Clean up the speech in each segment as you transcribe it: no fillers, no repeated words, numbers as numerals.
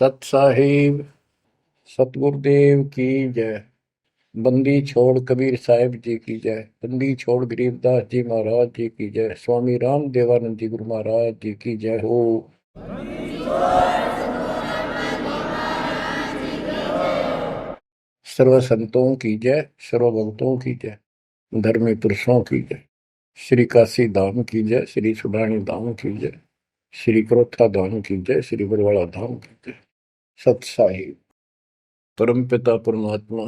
सत साहिब सतगुरुदेव की जय। बंदी छोड़ कबीर साहिब जी की जय। बंदी छोड़ गरीबदास जी महाराज जी की जय। स्वामी राम देवानंद जी गुरु महाराज जी की जय हो। सर्व संतों की जय, सर्व भक्तों की जय, धर्मी पुरुषों की जय। श्री काशी धाम की जय, श्री सुडानी धाम की जय, श्री क्रोथा धाम की जय, श्री बरवाड़ा धाम की जय। सत साहिब परमपिता परमात्मा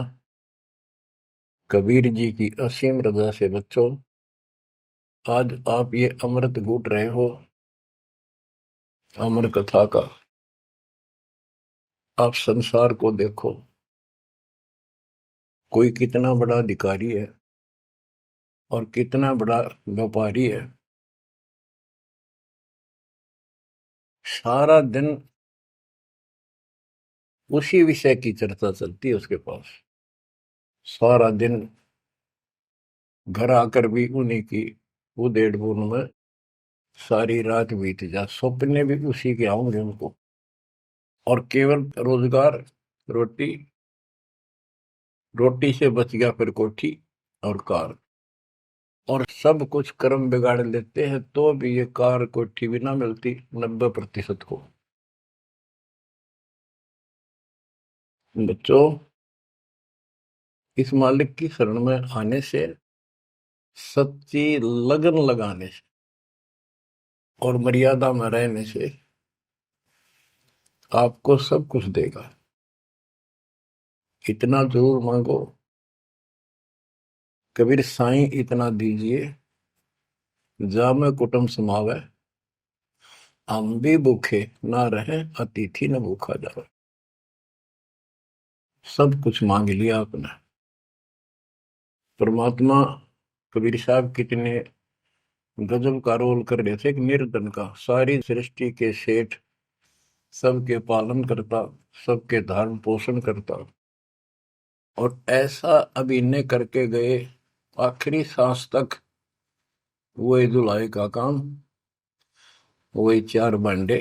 कबीर जी की असीम रजा से बच्चों, आज आप ये अमृत घूट रहे हो अमर कथा का। आप संसार को देखो, कोई कितना बड़ा अधिकारी है और कितना बड़ा व्यापारी है। सारा दिन उसी विषय की चर्चा चलती है उसके पास। सारा दिन घर आकर भी उन्हीं की उधेड़ बुन में सारी रात बीत जा, सपने भी उसी के आऊंगे उनको। और केवल रोजगार, रोटी, रोटी से बच गया फिर कोठी और कार। और सब कुछ कर्म बिगाड़ लेते हैं तो भी ये कार कोठी भी ना मिलती 90% को। बच्चों, इस मालिक की शरण में आने से, सच्ची लगन लगाने से और मर्यादा में रहने से आपको सब कुछ देगा। इतना जरूर मांगो, कबीर साईं इतना दीजिए, जामे कुटुंब समावे, हम भी भूखे ना रहे, अतिथि न भूखा जावे। सब कुछ मांग लिया आपने। परमात्मा कबीर साहब कितने गजब का रोल कर रहे थे। एक निर्धन का, सारी सृष्टि के सेठ, सबके पालन करता, सबके धारण पोषण करता, और ऐसा अभिनय करके गए आखिरी सांस तक। वही धुलाई का काम, वही चार भांडे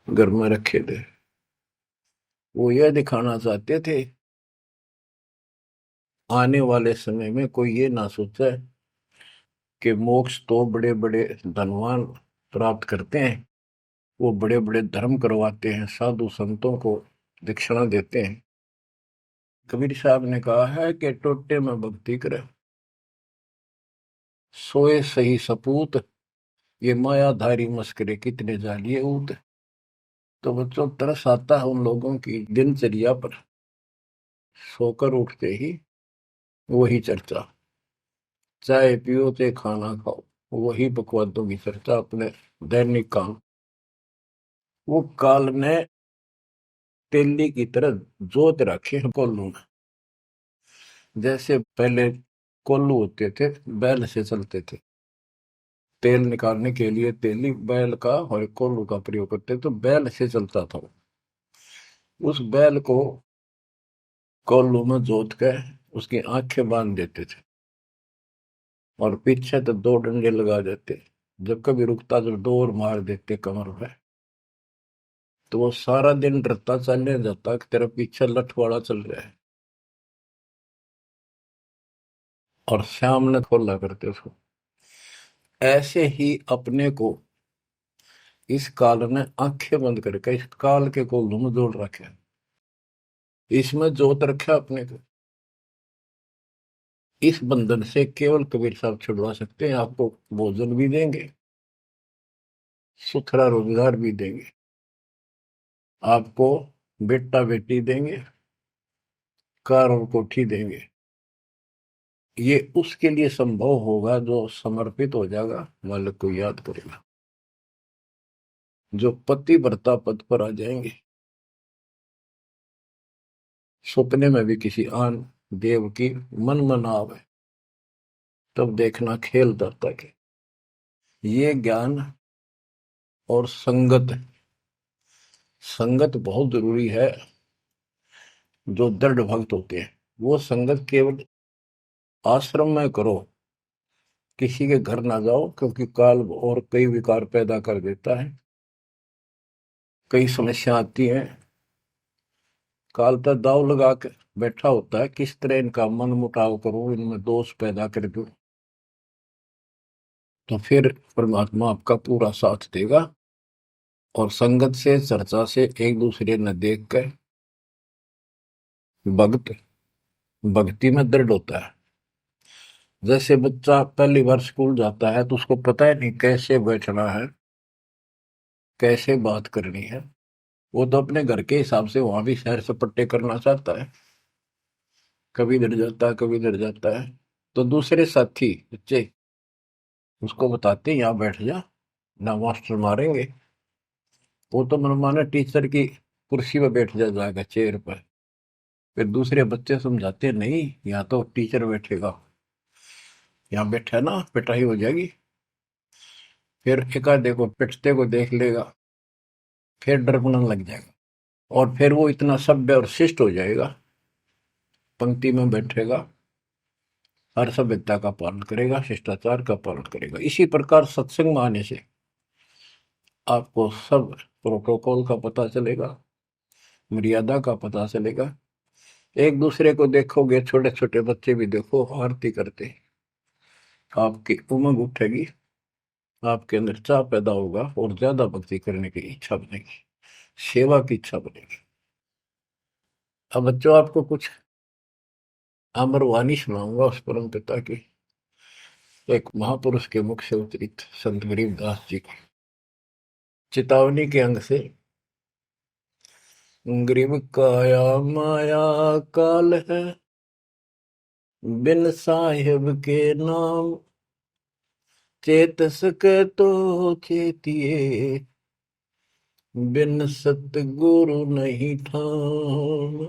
घर में रखे थे। वो यह दिखाना चाहते थे आने वाले समय में कोई ये ना सोचे कि मोक्ष तो बड़े बड़े धनवान प्राप्त करते हैं, वो बड़े बड़े धर्म करवाते हैं, साधु संतों को दक्षिणा देते हैं। कबीर साहब ने कहा है कि टोटे में भक्ति करे, सोए सही सपूत, ये मायाधारी मस्करे कितने जालिए ऊत। तो बच्चों, तरस आता है उन लोगों की दिनचर्या पर। सोकर उठते ही वही चर्चा, चाय पियो ते खाना खाओ, वही बकवादों की चर्चा, अपने दैनिक काम। वो काल ने तेली की तरह जोत रखे हैं कोल्लू में। जैसे पहले कोल्लू होते थे, बैल से चलते थे, तेल निकालने के लिए तेली बैल का और कोल्लू का प्रयोग करते, तो बैल से चलता था। उस बैल को कोल्लू में जोत कर उसकी आंखें बांध देते थे और पीछे तो दो डंडे लगा देते। जब कभी रुकता तो डोर मार देते कमर पे। तो वो सारा दिन डरता चलने जाता कि तेरा पीछे लठवाड़ा चल रहा है, और शाम ने खोला करते उसको। ऐसे ही अपने को इस काल ने आंखें बंद करके इस काल के कोल्लू में जोड़ रखे, इसमें जोत रखा अपने को। इस बंधन से केवल कबीर साहब छुड़वा सकते हैं। आपको भोजन भी देंगे, सुथरा रोजगार भी देंगे, आपको बेटा बेटी देंगे, कार और कोठी देंगे। ये उसके लिए संभव होगा जो समर्पित हो जाएगा, मालिक को याद करेगा। जो पति व्रता पद पर आ जाएंगे, सपने में भी किसी आन देव की मन मना आवे, तब देखना खेल दत्ता के। ये ज्ञान और संगत, संगत बहुत जरूरी है। जो दृढ़ भक्त होते हैं वो संगत केवल आश्रम में करो, किसी के घर ना जाओ, क्योंकि काल और कई विकार पैदा कर देता है। कई समस्या आती है, काल तक दाव लगा के बैठा होता है, किस तरह इनका मन मुटाव करूं, इनमें दोष पैदा कर दूं, तो फिर परमात्मा आपका पूरा साथ देगा। और संगत से, चर्चा से, एक दूसरे न देख कर भक्त भक्ति में दृढ़ होता है। जैसे बच्चा पहली बार स्कूल जाता है तो उसको पता है नहीं कैसे बैठना है, कैसे बात करनी है। वो तो अपने घर के हिसाब से वहां भी सैर सपट्टे करना चाहता है, कभी इधर जाता है कभी इधर जाता है। तो दूसरे साथी बच्चे उसको बताते हैं, यहाँ बैठ जा, ना मास्टर मारेंगे। वो तो मनमाना टीचर की कुर्सी पर बैठ जाएगा, चेयर पर। फिर दूसरे बच्चे समझाते हैं, नहीं यहाँ तो टीचर बैठेगा, यहाँ बैठा ना पिटाई हो जाएगी। फिर एक आधे को पिटते को देख लेगा, फिर डरने लग जाएगा, और फिर वो इतना सभ्य और शिष्ट हो जाएगा, पंक्ति में बैठेगा, हर सभ्यता का पालन करेगा, शिष्टाचार का पालन करेगा। इसी प्रकार सत्संग में आने से आपको सब प्रोटोकॉल का पता चलेगा, मर्यादा का पता चलेगा। एक दूसरे को देखोगे, छोटे छोटे बच्चे भी देखो आरती करते, आपकी उमंग उठेगी, आपके अंदर चाह पैदा होगा और ज्यादा भक्ति करने की इच्छा बनेगी, सेवा की इच्छा बनेगी। अब बच्चों आपको कुछ अमर वाणी सुनाऊंगा उस परम पिता की, एक महापुरुष के मुख से उतरित संत गरीबदास जी की चेतावनी के अंग से। गरीब काया माया काल है, बिन साहिब के नाम, चेत सके तो चेतिए, बिन सतगुरु नहीं ठाम।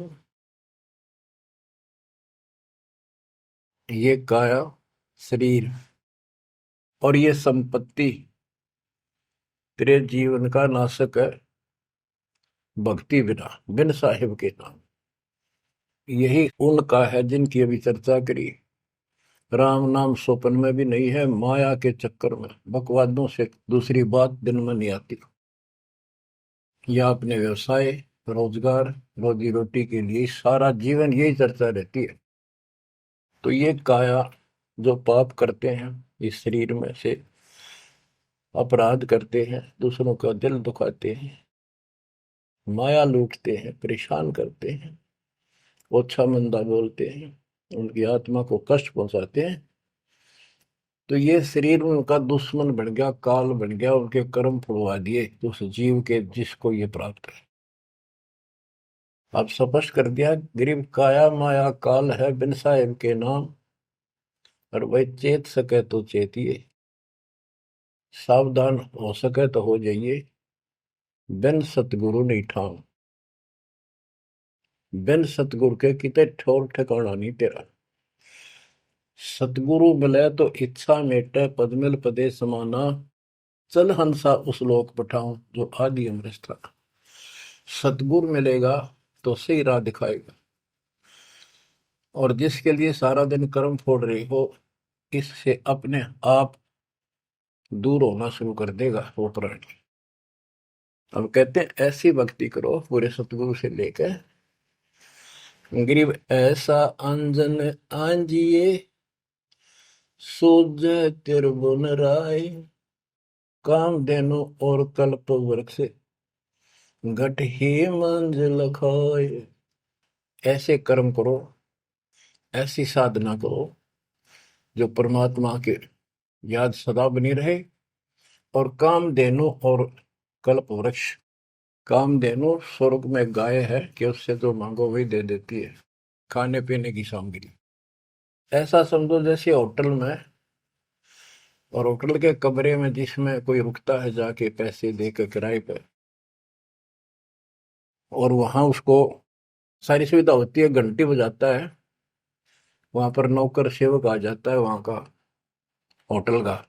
ये काया शरीर और ये संपत्ति तेरे जीवन का नाशक है, भक्ति बिना, बिन साहिब के नाम। यही उनका है जिनकी अभी चर्चा करी। राम नाम स्वप्न में भी नहीं है, माया के चक्कर में बकवादों से दूसरी बात दिन में नहीं आती। या अपने व्यवसाय, रोजगार, रोजी रोटी के लिए सारा जीवन यही चर्चा रहती है। तो ये काया जो पाप करते हैं, इस शरीर में से अपराध करते हैं, दूसरों का दिल दुखाते हैं, माया लूटते हैं, परेशान करते हैं, ओछा मंदा बोलते हैं, उनकी आत्मा को कष्ट पहुंचाते हैं, तो ये शरीर उनका दुश्मन बन गया, काल बन गया, उनके कर्म फुड़वा दिए उस जीव के जिसको ये प्राप्त है। अब स्पष्ट कर दिया, गरीब काया माया काल है, बिन साहिब के नाम, और वह चेत सके तो चेतिए, सावधान हो सके तो हो जाइए, बिन सतगुरु नहीं ठाम। बिन सतगुरु के किते ठोर ठिकाना नहीं तेरा। सतगुरु मिले तो इच्छा मेटे, पदमिल पदे समाना, चल हंसा उस लोक पठाऊं जो आदि अमृत था। सतगुरु मिलेगा तो सही राह दिखाएगा, और जिसके लिए सारा दिन कर्म फोड़ रही हो, इससे अपने आप दूर होना शुरू कर देगा वो प्राणी। अब कहते हैं ऐसी भक्ति करो पूरे सतगुरु से लेकर, गरीब ऐसा अंजन आंजिए, सूझे तिरबुन राय, काम देनो और कल्प वृक्ष, घट ही मंजिल खाए। ऐसे कर्म करो, ऐसी साधना करो जो परमात्मा के याद सदा बनी रहे, और कामधेनु और कल्प वृक्ष। कामधेनु स्वर्ग में गाय है कि उससे जो मांगो वही दे देती है, खाने पीने की सामग्री। ऐसा समझो जैसे होटल में, और होटल के कमरे में जिसमें कोई रुकता है जाके पैसे देकर किराए पे, और वहां उसको सारी सुविधा होती है, घंटी बजाता है, वहां पर नौकर सेवक आ जाता है वहां का, होटल का,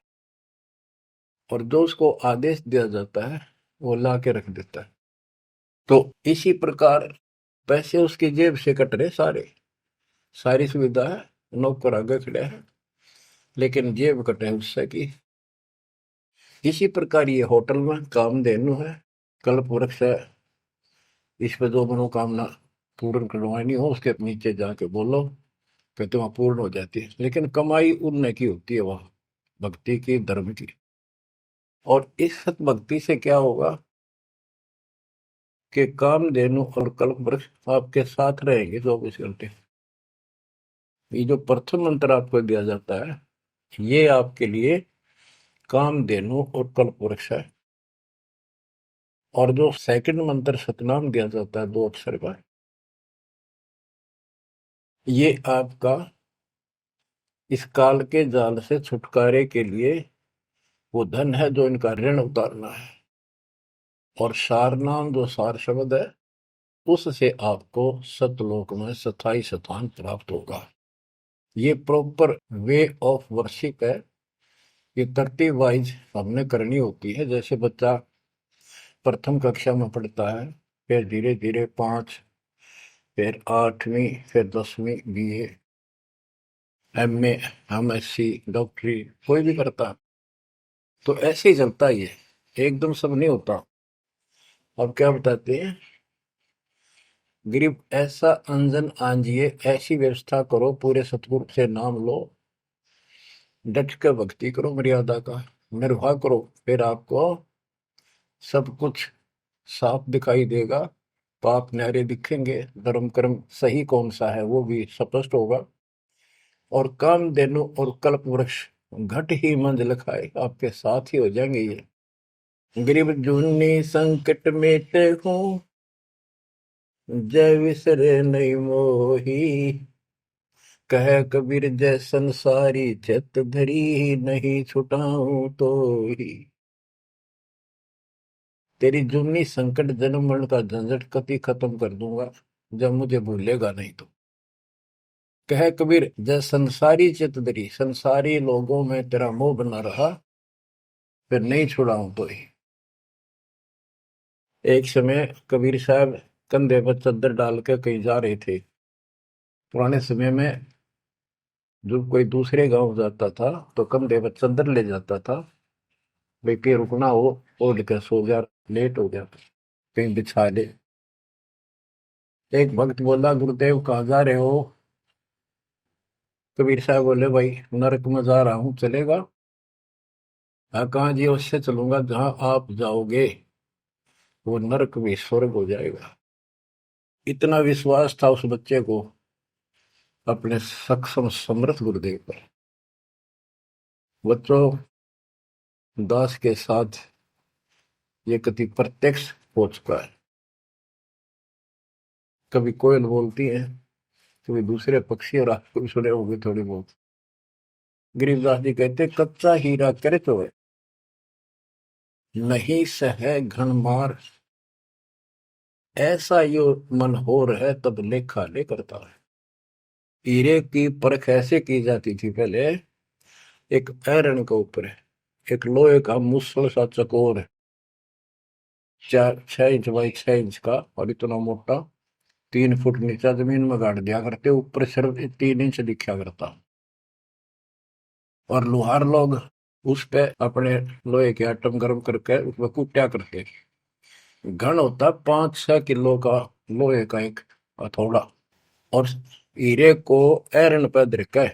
और जो उसको आदेश दिया जाता है वो ला के रख देता है। तो इसी प्रकार पैसे उसकी जेब से कट रहे सारे, सारी सुविधा है, नौकर आगे खड़े हैं, लेकिन जेब कटे उससे की। इसी प्रकार ये होटल में कामधेनु है, कल्प वृक्ष है, इस पे जो मनोकामना पूर्ण करवानी हो उसके नीचे जाके बोलो, कहते वहां पूर्ण हो जाती है। लेकिन कमाई उनने की होती है वहां, भक्ति की, धर्म की। और इस सत भक्ति से क्या होगा कि कामधेनु और कल्प वृक्ष आपके साथ रहेंगे 24 घंटे। ये जो प्रथम मंत्र आपको दिया जाता है, ये आपके लिए कामधेनु और कल्प वृक्ष है। और जो सेकंड मंत्र सतनाम दिया जाता है 2 अक्षर का, ये आपका इस काल के जाल से छुटकारे के लिए वो धन है जो इनका ऋण उतारना है। और सारनाम जो सार शब्द है, उससे आपको सतलोक में स्थायी स्थान प्राप्त होगा। ये प्रॉपर वे ऑफ वर्शिप है। ये तरतीब वाइज हमने करनी होती है। जैसे बच्चा प्रथम कक्षा में पढ़ता है, फिर धीरे धीरे 5, फिर 8वीं, फिर 10वीं BA, MA, MSc, डॉक्टरी कोई भी करता, तो ऐसे ही चलता ही है, एकदम सब नहीं होता। अब क्या बताते हैं, गरीब ऐसा अंजन आंजिए, ऐसी व्यवस्था करो, पूरे सतगुरु से नाम लो, डट के भक्ति करो, मर्यादा का निर्वाह करो, फिर आपको सब कुछ साफ दिखाई देगा। पाप न्यारे दिखेंगे, धर्म कर्म सही कौन सा है वो भी स्पष्ट होगा। और कामधेनु और कल्प वृक्ष घट ही मंजिल खाए, आपके साथ ही हो जाएंगे ये। गरीब जूनी संकट मेटे हूँ, जय विसरे नहीं मोही, कह कबीर जय संसारी, चित धरी नहीं छुटाऊं तो ही। तेरी जूनी संकट जन्म मरण का झंझट कति खत्म कर दूंगा, जब मुझे भूलेगा नहीं तो। कह कबीर जय संसारी चित धरी, संसारी लोगों में तेरा मोह बना रहा, फिर नहीं छुड़ाऊं तो ही। एक समय कबीर साहब कंधे पर चद्दर डाल के कहीं जा रहे थे। पुराने समय में जो कोई दूसरे गांव जाता था तो कंधे पर चद्दर ले जाता था, भाई के रुकना हो, ओढ़ के सो गया, लेट हो गया, कहीं बिछा ले। एक भक्त बोला, गुरुदेव कहाँ जा रहे हो? कबीर साहब बोले, भाई नरक में जा रहा हूँ, चलेगा? कहाँ जी? उससे चलूंगा जहां आप जाओगे वो नरक भी स्वर्ग हो जाएगा। इतना विश्वास था उस बच्चे को अपने सक्षम समर्थ गुरुदेव पर। बच्चों, दास के साथ ये कति प्रत्यक्ष हो चुका है। कभी कोयल बोलती है, कभी दूसरे पक्षी, और आपको भी सुने होंगे थोड़ी बहुत। गरीबदास जी कहते, कच्चा हीरा करे तो है, नहीं सह घन मार, ऐसा यो मन होर है, तब लेखा ले करता है। हीरे की परख ऐसे की जाती थी पहले, एक आयरन के ऊपर है, एक लोहे का मुसल सा चकोर है, 6 इंच बाई 6 इंच का, और इतना मोटा, 3 फुट नीचा जमीन में गाड़ दिया करते, ऊपर सिर्फ 3 इंच दिखा करता। और लोहार लोग उस पे अपने लोहे के आइटम गर्म करके उसमें कूटा करते। घन होता 5-6 किलो का लोहे का एक हथौड़ा, और हीरे को ऐरन पे धरके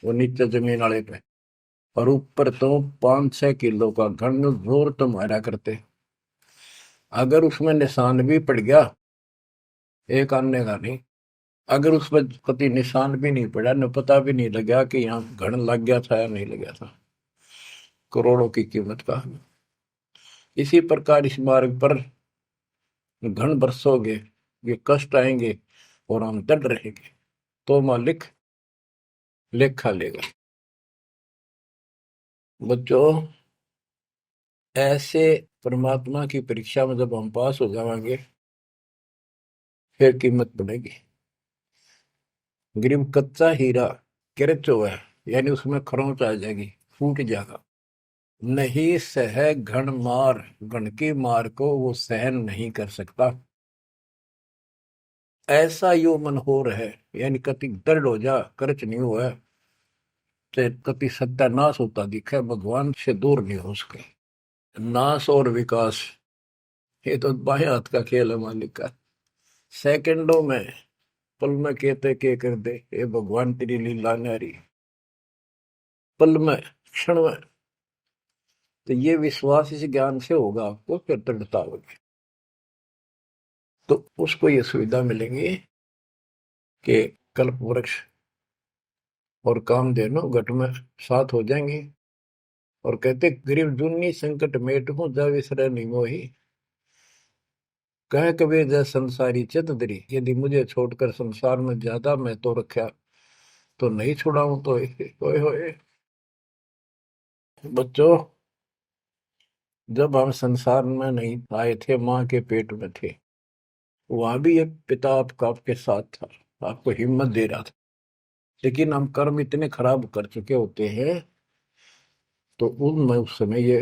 वो नीचे जमीन वाले पे, और ऊपर तो 5-6 किलो का घन जोर तो मारा करते। अगर उसमें निशान भी पड़ गया, एक आने का नहीं, अगर उसमें कति निशान भी नहीं पड़ा, न पता भी नहीं लगा कि यहाँ घन लग गया था या नहीं लगा था, करोड़ों की कीमत का। इसी प्रकार इस मार्ग पर घन बरसोगे, ये कष्ट आएंगे और हम डट रहेंगे, तो मालिक लेखा लेगा। बच्चों, ऐसे परमात्मा की परीक्षा में जब हम पास हो जाएंगे, फिर कीमत बढ़ेगी। गरीब कच्चा हीरा किरच है, यानी उसमें खरोंच आ जाएगी, फूट जाएगा। नहीं सह घन मार, घन की मार को वो सहन नहीं कर सकता। ऐसा यो मन हो रहा है, यानी कति दर्द हो जा, करच नहीं हुआ, चाहे कति सत्यानाश होता दिखे, भगवान से दूर नहीं हो सके। नाश और विकास ये तो बाएं हाथ का खेल है मालिक का। सेकंडों में, पल में कहते के कर दे, ये भगवान तेरी लीला न्यारी। पल में, क्षण में। तो ये विश्वास इस ज्ञान से होगा आपको, फिर दृढ़ता होगी। तो उसको ये सुविधा मिलेंगी कि कल्प वृक्ष और कामधेनु घट में साथ हो जाएंगे। और कहते गरीब जुन्नी संकट मेट हूं जा विसर नहीं मोही। कह कबीर जय संसारी चित धरी, यदि मुझे छोड़कर संसार में ज्यादा मैं तो रखा तो नहीं छुड़ाऊं तो होए होए। बच्चों, जब हम संसार में नहीं आए थे, माँ के पेट में थे, वहां भी एक पिता आपका आपके साथ था, आपको हिम्मत दे रहा था। लेकिन हम कर्म इतने खराब कर चुके होते हैं, तो उनमें उस समय ये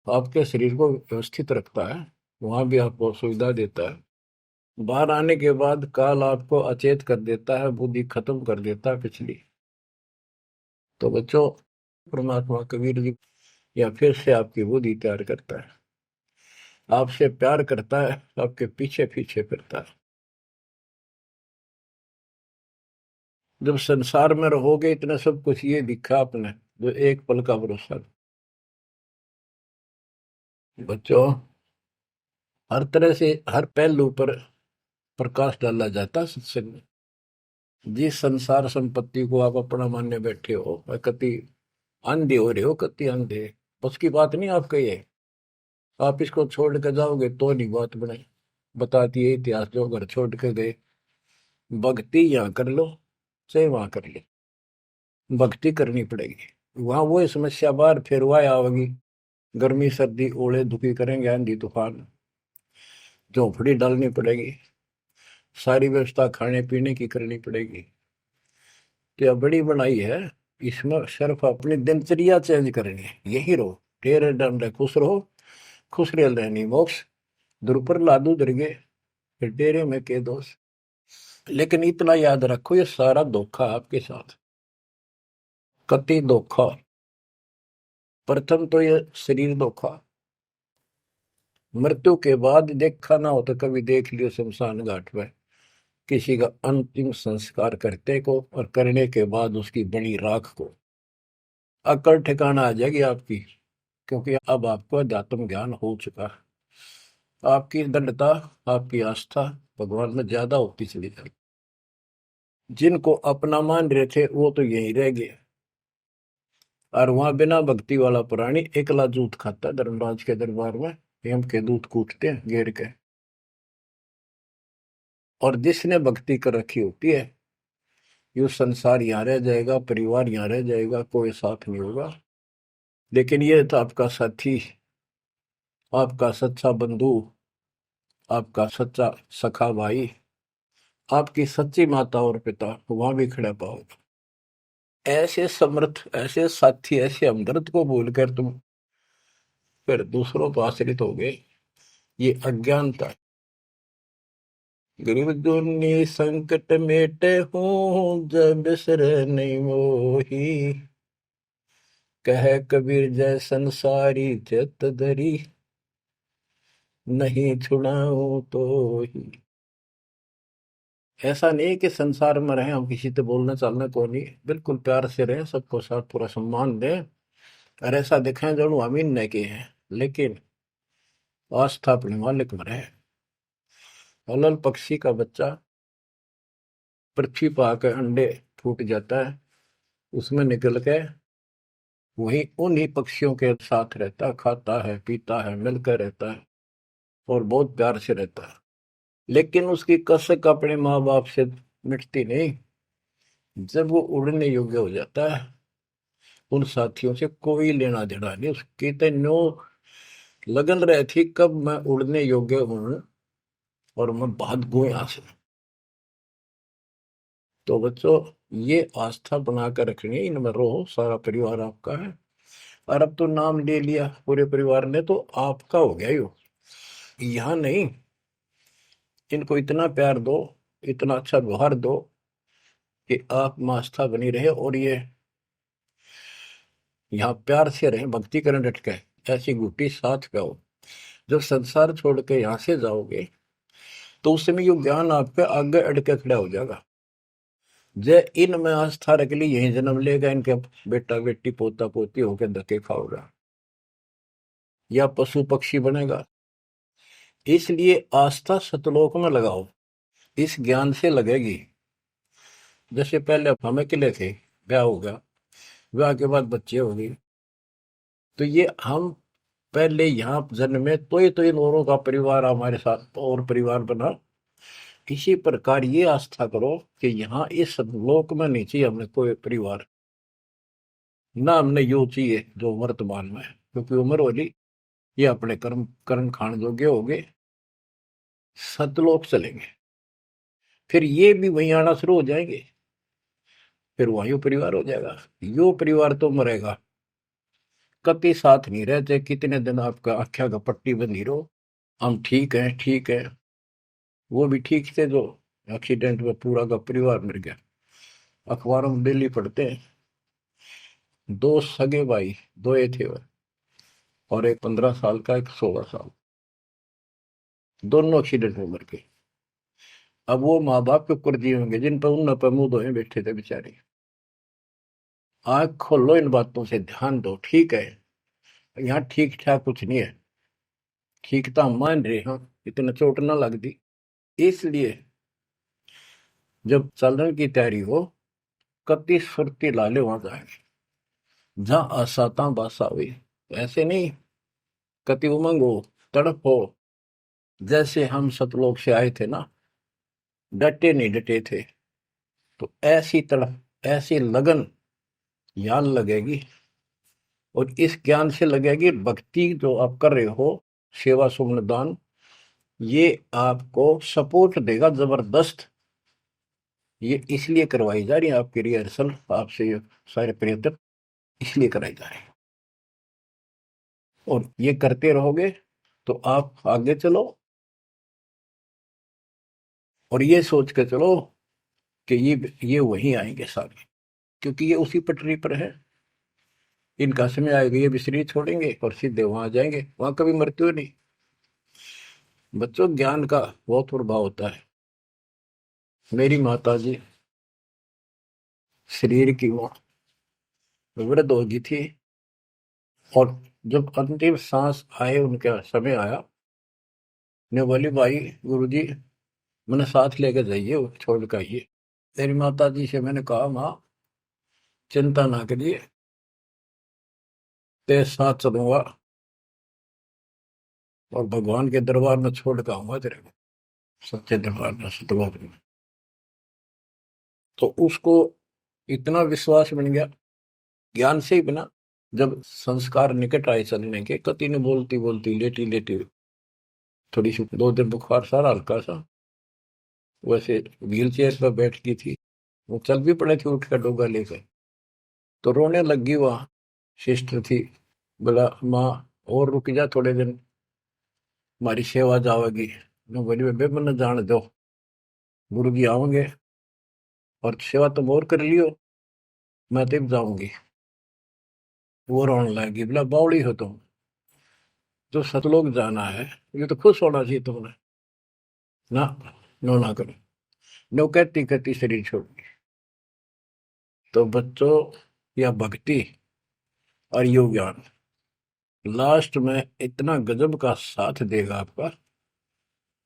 आपके शरीर को व्यवस्थित रखता है, वहां भी आपको सुविधा देता है। बाहर आने के बाद काल आपको अचेत कर देता है, बुद्धि खत्म कर देता है पिछली। तो बच्चों, परमात्मा कबीर जी या फिर से आपकी बुद्धि तैयार करता है, आपसे प्यार करता है, आपके पीछे पीछे फिरता है। जब संसार में रहोगे, इतना सब कुछ ये दिखा आपने, जो एक पल का भरोसा। बच्चों, हर तरह से हर पहलू पर प्रकाश डाला जाता है सत्संग में। जिस संसार संपत्ति को आप अपना मानने बैठे हो, कति अंधे हो रहे हो, कति अंधे, बस की बात नहीं आपका ये। आप इसको छोड़ कर जाओगे तो नहीं बात बने। बताती है इतिहास, जो घर छोड़ कर गए, भक्ति यहाँ कर लो चाहे वहां कर लो, भक्ति करनी पड़ेगी। वहां वो समस्या बार फिर वह आवेगी, गर्मी सर्दी ओले दुखी करेंगे, आंधी तूफान, झोंपड़ी डालनी पड़ेगी, सारी व्यवस्था खाने पीने की करनी पड़ेगी। तो यह बड़ी बनाई है, इसमें सिर्फ अपनी दिनचर्या चेंज करनी है। यही रहो, टेरे डंडे खुश रहो, खुश रह रहनी मोक्ष, द्रुपर लादू दरगे, फिर डेरे में के दोष। लेकिन इतना याद रखो, ये सारा धोखा आपके साथ, कति धोखा। प्रथम तो ये शरीर धोखा, मृत्यु के बाद देखा ना हो तो कभी देख लियो शमशान घाट में किसी का अंतिम संस्कार करते को, और करने के बाद उसकी बड़ी राख को अकड़ ठिकाना आ जाएगी आपकी। क्योंकि अब आपको अध्यात्म ज्ञान हो चुका है, आपकी दृढ़ता, आपकी आस्था भगवान में ज्यादा होती चली जाएगी। जिनको अपना मान रहे थे वो तो यही रह गए, और वहां बिना भक्ति वाला प्राणी एकला जूत खाता है धर्मराज के दरबार में, हेम के दूत कूटते हैं घेर के। और जिसने भक्ति कर रखी होती है, ये संसार यहाँ रह जाएगा, परिवार यहाँ रह जाएगा, कोई साथ नहीं होगा। लेकिन ये तो आपका साथी, आपका सच्चा बंधु, आपका सच्चा सखा भाई, आपकी सच्ची माता और पिता वहां भी खड़ा पाओगे। ऐसे समर्थ, ऐसे साथी, ऐसे हमदर्द को भूलकर तुम फिर दूसरों पर आश्रित हो गए, ये अज्ञानता है। गरीब दुनी संकट मेटे हूँ, जब बिसर नहीं मोही। कह कबीर जय संसारी चित धरी, नहीं छुड़ाऊं तो ही। ऐसा नहीं कि संसार में रहे हम किसी से बोलने चालने को नहीं, बिल्कुल प्यार से रहे, सबको साथ पूरा सम्मान दें, और ऐसा दिखाएं जरूर हम इन ने के हैं, लेकिन आस्था अपने मालिक में रहे। हलल पक्षी का बच्चा पृथ्वी पर आकर अंडे फूट जाता है, उसमें निकल के वही उन्हीं पक्षियों के साथ रहता, खाता है, पीता है, मिलकर रहता है, और बहुत प्यार से रहता है। लेकिन उसकी कसक अपने माँ बाप से मिटती नहीं। जब वो उड़ने योग्य हो जाता है, उन साथियों से कोई लेना देना नहीं, उसकी तो नो लगन रही थी कब मैं उड़ने योग्य हूं और मैं भाग गू यहां से। तो बच्चों, ये आस्था बनाकर रखनी है, इनमें रहो, सारा परिवार आपका है। और अब तो नाम ले लिया पूरे परिवार ने, तो आपका हो गया यो। यहाँ नहीं, इनको इतना प्यार दो, इतना अच्छा व्यवहार दो कि आप में आस्था बनी रहे, और ये यहाँ प्यार से रहे, भक्ति करें डट के, ऐसी गुटी साथ पे हो। जब संसार छोड़ के यहां से जाओगे तो उस समय ये ज्ञान आपके आगे अड़के खड़ा हो जाएगा। जय इन में आस्था रख ली, यही जन्म लेगा, इनके बेटा बेटी पोता पोती होकर धक्के खाओगा या पशु पक्षी बनेगा। इसलिए आस्था सतलोक में लगाओ, इस ज्ञान से लगेगी। जैसे पहले हम अकेले थे, ब्याह हो गया, ब्याह के बाद बच्चे हो गए, तो ये हम पहले यहाँ जन्म में तो इन औरों का परिवार हमारे साथ और परिवार बना। इसी प्रकार ये आस्था करो कि यहाँ इस लोक में नहीं चाहिए हमने कोई परिवार, ना हमने यो चाहिए जो वर्तमान में है, क्योंकि उम्र वाली ये अपने कर्म कर्म खान जोगे हो गए, सतलोक चलेंगे। फिर ये भी वहीं आना शुरू हो जाएंगे, फिर वहीं परिवार हो जाएगा। यो परिवार तो मरेगा, कति साथ नहीं रहते, कितने दिन आपका आख्या का पट्टी बंधी रहो, हम ठीक है ठीक है। वो भी ठीक थे जो एक्सीडेंट में पूरा का परिवार मर गया। अखबारों में डेली पढ़ते हैं, दो सगे भाई, दो ये थे वो, और एक 15 साल का, एक 16 साल, दोनों एक्सीडेंट में मर गए। अब वो माँ बाप के ऊपर जी होंगे जिन पर उन पर मुंह धोए बैठे थे बेचारे। आंख खोलो, इन बातों से ध्यान दो। ठीक है, यहाँ ठीक ठाक कुछ नहीं है, ठीक तो हम मान रहे हैं, इतना चोट ना लग दी। इसलिए जब चलने की तैयारी हो, कति सुरती लाले वहां जाएंगे जहां आसाता बासा हुई। ऐसे नहीं, कति उमंग हो, तड़प हो। जैसे हम सतलोक से आए थे ना, डटे नहीं डटे थे, तो ऐसी तड़प ऐसी लगन यहाँ लगेगी। और इस ज्ञान से लगेगी भक्ति जो आप कर रहे हो, सेवा सुमन दान, ये आपको सपोर्ट देगा जबरदस्त। ये इसलिए करवाई जा रही है आपकी रिहर्सल, आपसे ये सारे प्रयत्न इसलिए कराए जा रहे हैं। और ये करते रहोगे तो आप आगे चलो, और ये सोच के चलो कि ये वहीं आएंगे सारे, क्योंकि ये उसी पटरी पर है। इनका समय आएगा, ये भी शरीर छोड़ेंगे और सीधे वहां जाएंगे, वहां कभी मृत्यु नहीं। बच्चों, ज्ञान का बहुत प्रभाव होता है। मेरी माता जी शरीर की वो वृद्ध हो गई थी, और जब अंतिम सांस आए, उनका समय आया, ने बोली भाई गुरु जी मैंने साथ लेकर जाइए, वो छोड़ कर आइए। मेरी माता जी से मैंने कहा, माँ चिंता ना करिए, तेरे साथ चलूंगा और भगवान के दरबार में छोड़ कर आऊंगा तेरे को, सच्चे दरबार में, सतलोक में। तो उसको इतना विश्वास बन गया, ज्ञान से ही बना। जब संस्कार निकट आए चलने के, कति ने बोलती बोलती लेटी लेटी, थोड़ी सी 2 दिन बुखार, सारा हल्का सा, वैसे व्हील चेयर पर बैठ की थी, वो चल भी पड़े थे उठ कर डोगा लेकर, तो रोने लगी। वहाँ सिस्टर थी, बोला माँ और रुक जा थोड़े दिन, हमारी सेवा जावेगी। मैं बोली बेबे मैंने जान दो, गुरु जी आओगे और सेवा तुम और कर लियो, मैं तब जाऊंगी। वो रोने लगी, बोला बावड़ी हो तुम, जो सतलोक जाना है ये तो खुश होना चाहिए तुमने, ना नो ना करो। नो कहती कहती शरीर छोड़ दी। तो बच्चों, या भक्ति और योग ज्ञान लास्ट में इतना गजब का साथ देगा आपका,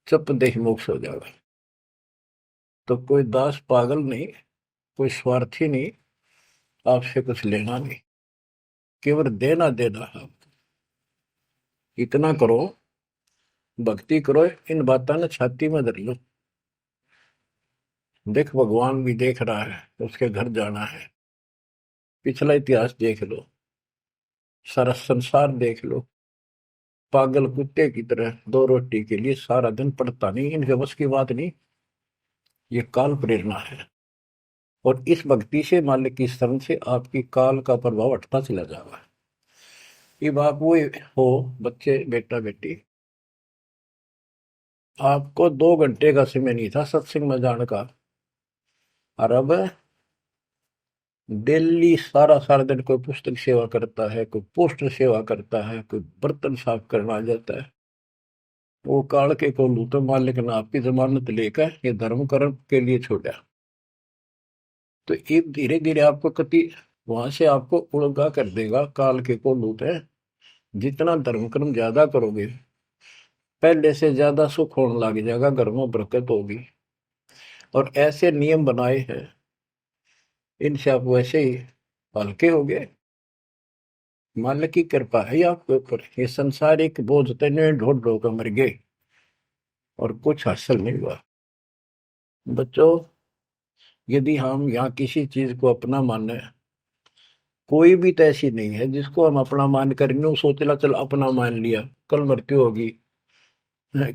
चप देह मोक्ष हो जाएगा। तो कोई दास पागल नहीं, कोई स्वार्थी नहीं, आपसे कुछ लेना नहीं, केवल देना देना है। इतना करो, भक्ति करो, इन बातों ने छाती में धर लो। देख भगवान भी देख रहा है, उसके घर जाना है, पिछला इतिहास देख लो, सारा संसार देख लो। पागल कुत्ते की तरह 2 रोटी के लिए सारा दिन पड़ता नहीं, इनके बस की बात नहीं। ये काल प्रेरणा है, और इस भक्ति से, मालिक की शरण से आपकी काल का प्रभाव हटता चला जाएगा। ये आप वो हो बच्चे, बेटा बेटी, आपको 2 घंटे का समय नहीं था सत्संग में जाने का, और अब डेली सारा सारा दिन कोई पुस्तक सेवा करता है, कोई पोस्टर सेवा करता है, कोई बर्तन साफ करना आ जाता है। वो काल के को लू तो मालिक ने आपकी जमानत लेकर ये धर्म कर्म के लिए छोड़ा। तो ये धीरे धीरे आपको कति वहां से आपको उड़गा कर देगा काल के को लूट है। जितना धर्म कर्म ज्यादा करोगे पहले से ज्यादा सुख होने लग जाएगा, घर में बरकत होगी। और ऐसे नियम बनाए हैं इनसे आप वैसे ही हल्के हो गए। मालिक की कृपा है आपके ऊपर। ये संसार एक बोझ तने ढोल ढो कर मर गए और कुछ हासिल नहीं हुआ। बच्चों, यदि हम यहाँ किसी चीज को अपना माने, कोई भी तो ऐसी नहीं है जिसको हम अपना मान करेंगे वो सोचला चल अपना मान लिया कल मृत्यु होगी।